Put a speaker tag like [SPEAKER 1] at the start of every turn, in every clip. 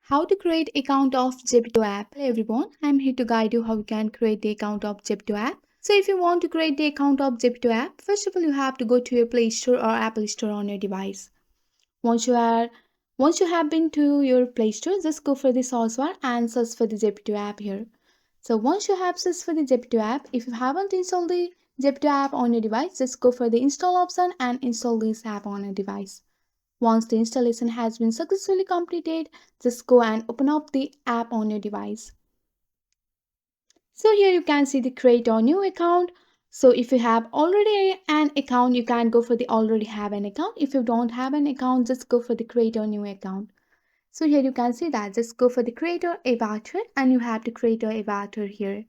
[SPEAKER 1] How to create account of Zepeto app. Hello everyone, I'm here to guide you how you can create the account of Zepeto app. So if you want to create the account of Zepeto app, first of all you have to go to your Play Store or Apple Store on your device. Once you have been to your Play Store, just go for the search bar and search for the Zepeto app here. So once you have searched for the Zepeto app, if you haven't installed the Zepeto app on your device, just go for the install option and install this app on your device. Once the installation has been successfully completed, just go and open up the app on your device. So here you can see the create or new account. So if you have already an account, you can go for the already have an account. If you don't have an account, just go for the create or new account. So here you can see that just go for the creator avatar and you have to create your avatar here.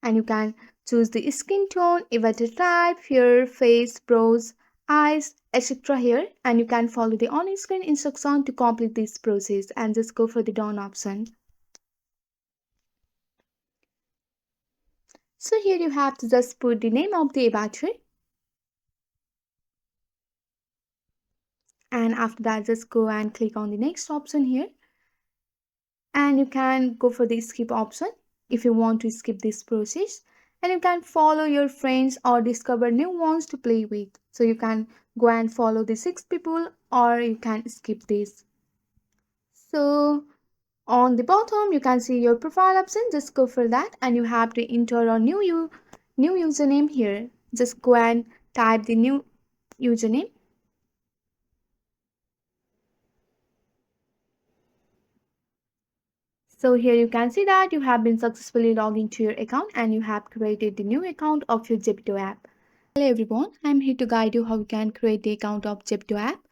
[SPEAKER 1] And you can choose the skin tone, avatar type, hair, face, brows, eyes, etc. here, and you can follow the on-screen instruction to complete this process and just go for the done option. So here you have to just put the name of the avatar, and after that just go and click on the next option here, and you can go for the skip option if you want to skip this process, and you can follow your friends or discover new ones to play with. So you can go and follow the 6 people or you can skip this. So on the bottom you can see your profile option, just go for that and you have to enter a new username here. Just go and type the new username. So here you can see that you have been successfully logged into your account and you have created the new account of your Zepeto app. Hello everyone, I'm here to guide you how you can create the account of Zepeto app.